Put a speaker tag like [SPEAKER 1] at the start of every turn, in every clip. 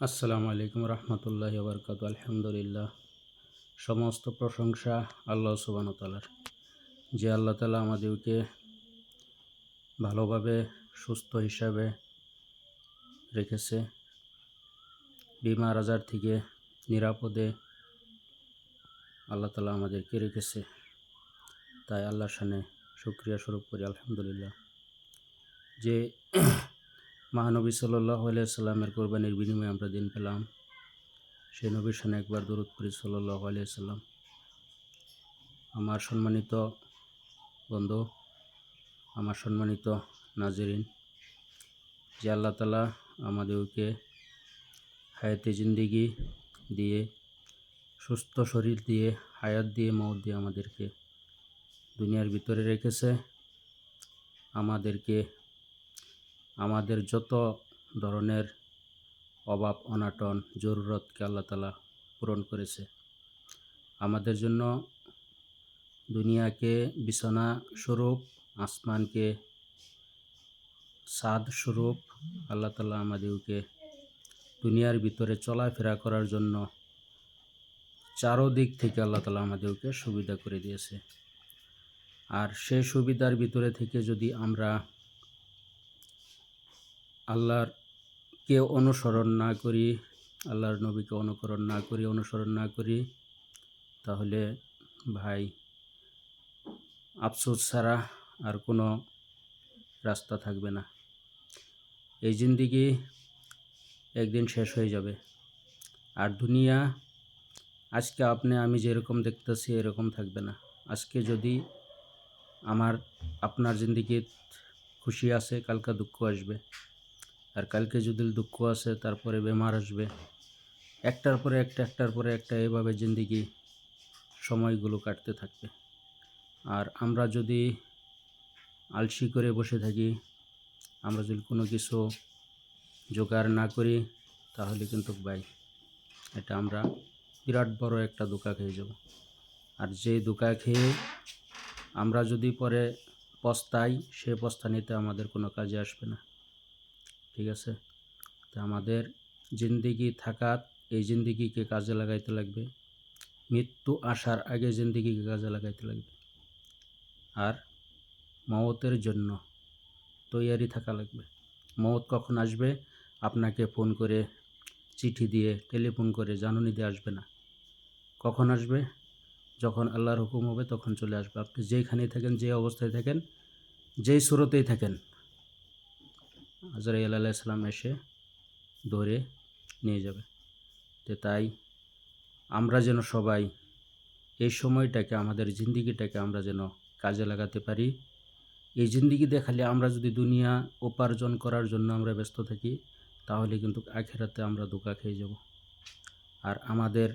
[SPEAKER 1] আসসালামু আলাইকুম রহমতুল্লাহি ওয়া আলহামদুলিল্লাহ। সমস্ত প্রশংসা আল্লাহ সুবহানাহু ওয়া তাআলার, যে আল্লাহ তাআলা আমাদেরকে ভালোভাবে সুস্থ হিসাবে রেখেছে, বিমার আজার থেকে নিরাপদে আল্লাহ তাআলা আমাদেরকে রেখেছে। তাই আল্লাহর শানে শুকরিয়া স্বরূপ করি আলহামদুলিল্লাহ। যে মহানবী সাল্লাল্লাহু আলাইহি সাল্লামের কোরবানির বিনিময়ে আমরা দিন পেলাম, সেই নবীর শানে একবার দরুদ পড়ি সাল্লাল্লাহু আলাইহি সাল্লাম। আমার সম্মানিত বন্ধু, আমার সম্মানিত নাজরিন, যে আল্লাহ তাআলা আমাদেরকে হায়াতে জিন্দেগি দিয়ে, সুস্থ শরীর দিয়ে, হায়াত দিয়ে, মওত দিয়ে আমাদেরকে দুনিয়ার ভিতরে রেখেছে, আমাদেরকে আমাদের যত ধরনের অভাব অনাটন জরুরতকে আল্লাহ তাআলা পূরণ করেছে। আমাদের জন্য দুনিয়াকে বিছানা স্বরূপ, আসমানকে ছাদ স্বরূপ আল্লাহ তাআলা আমাদেরকে দুনিয়ার ভিতরে চলাফেরা করার জন্য চারোদিক থেকে আল্লাহ তাআলা আমাদেরকে সুবিধা করে দিয়েছে। আর সেই সুবিধার ভিতরে থেকে যদি আমরা আল্লাহরকে অনুসরণ না করি, আল্লাহর নবীকে অনুসরণ না করি, তাহলে ভাই আফসোস ছাড়া আর কোনো রাস্তা থাকবে না। এই জিন্দেগি একদিন শেষ হয়ে যাবে। আর দুনিয়া আজকে আমি যেরকম দেখতেছি এরকম থাকবে না। আজকে যদি আপনার জিন্দেগিতে খুশি আছে, কালকে দুঃখ আসবে। আর কালকে যদি দুঃখ আসে, তারপরে বেমার আসবে। একটার পরে একটা এভাবে জিন্দেগি সময়গুলো কাটতে থাকবে। আর আমরা যদি আলসি করে বসে থাকি, আমরা যদি কোনো কিছু জোগাড় না করি, তাহলে কিন্তু ভাই এটা আমরা বিরাট বড় একটা ধোঁকা খেয়ে যাব। আর যে ধোঁকা খেয়ে আমরা যদি পরে পস্তাই, সে পস্তানিতে আমাদের কোনো কাজে আসবে না। ঠিক আছে? তো আমাদের জিন্দেগি থাকাত এই জিন্দেগিকে কাজে লাগাইতে লাগবে। মৃত্যু আসার আগে জিন্দেগিকে কাজে লাগাইতে লাগবে। আর মওতের জন্য তৈয়ারি থাকা লাগবে। মওত কখন আসবে আপনাকে ফোন করে, চিঠি দিয়ে, টেলিফোন করে জানানি দিয়ে আসবে না। কখন আসবে? যখন আল্লাহর হুকুম হবে তখন চলে আসবে। আপনি যেইখানেই থাকেন, যে অবস্থায় থাকেন, যেই সুরতেই থাকেন, আজরাইল আলাইহিস সালাম এসে ধরে নিয়ে যাবে। তো তাই আমরা যেন সবাই এই সময়টাকে, আমাদের জিন্দেগিটাকে আমরা যেন কাজে লাগাতে পারি। এই জিন্দেগিতে খালি আমরা যদি দুনিয়া উপার্জন করার জন্য আমরা ব্যস্ত থাকি, তাহলে কিন্তু আখিরাতে আমরা ধোঁকা খেয়ে যাব। আর আমাদের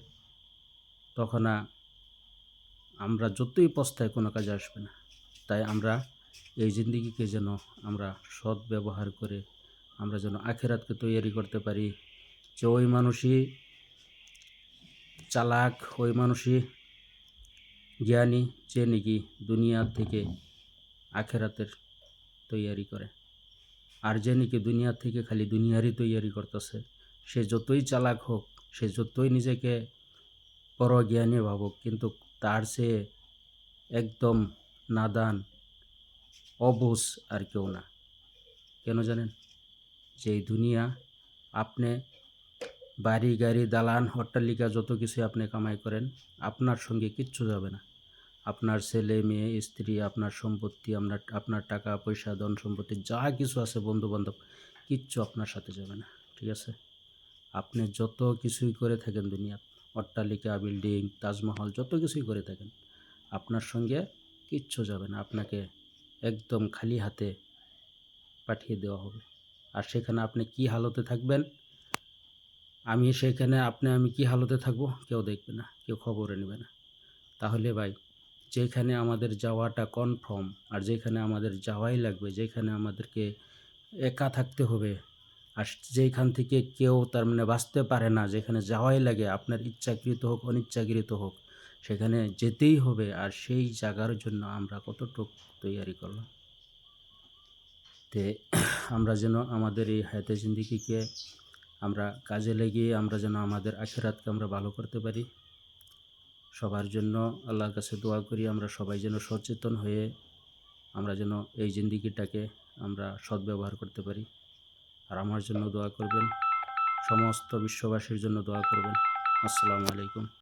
[SPEAKER 1] তখন আমরা যতই পস্তাই কোনো কাজে আসবে না। তাই আমরা এই জিন্দেগিকে যেন আমরা সৎ ব্যবহার করে আমরা যেন আখিরাতকে তৈয়ারি করতে পারি। যে ওই মানুষই চালাক, ওই মানুষই জ্ঞানী, যে নাকি দুনিয়ার থেকে আখিরাতের তৈয়ারি করে। আর যে নাকি দুনিয়ার থেকে খালি দুনিয়ারই তৈয়ারি করতেছে, সে যতই চালাক হোক, সে যতই নিজেকে বড় জ্ঞানী ভাবুক, কিন্তু তার চেয়ে একদম নাদান, অবুঝ আর কেউ না। কেন জানেন? যে এই দুনিয়া, আপনি বাড়ি গাড়ি দালান অট্টালিকা যত কিছু আপনি কামাই করেন, আপনার সঙ্গে কিচ্ছু যাবে না। আপনার ছেলে মেয়ে স্ত্রী, আপনার সম্পত্তি, আপনার টাকা পয়সা ধন সম্পত্তি যা কিছু আছে, বন্ধু বান্ধব, কিচ্ছু আপনার সাথে যাবে না। ঠিক আছে? আপনি যত কিছুই করে থাকেন দুনিয়ার, অট্টালিকা, বিল্ডিং, তাজমহল, যত কিছুই করে থাকেন, আপনার সঙ্গে কিচ্ছু যাবে না। আপনাকে একদম খালি হাতে পাঠিয়ে দেওয়া হবে। আর সেখানে আপনি কি হালতে থাকবেন, আমি কি হালতে থাকবো, কেউ দেখবে না, কেউ খবরে নেবে না। তাহলে ভাই, যেখানে আমাদের যাওয়াটা কনফার্ম, আর যেখানে আমাদের যাওয়াই লাগবে, যেখানে আমাদেরকে একা থাকতে হবে, আর যেখান থেকে কেউ তার মানে বাঁচতে পারে না, যেখানে যাওয়াই লাগে, আপনার ইচ্ছাকৃত হোক অনিচ্ছাকৃত হোক, সেখানে যেতেই হবে। আর সেই জায়গার জন্য আমরা কতটুকু তৈয়ারি করলাম। তে আমরা যেন আমাদের এই হায়াতে জিন্দেগিকে আমরা কাজে লেগে আমরা যেন আমাদের আখিরাতকে আমরা ভালো করতে পারি। সবার জন্য আল্লাহর কাছে দোয়া করি, আমরা সবাই যেন সচেতন হয়ে আমরা যেন এই জিন্দেগিটাকে আমরা সদ্ব্যবহার করতে পারি। আর আমার জন্য দোয়া করবেন, সমস্ত বিশ্ববাসীর জন্য দোয়া করবেন। আসসালামু আলাইকুম।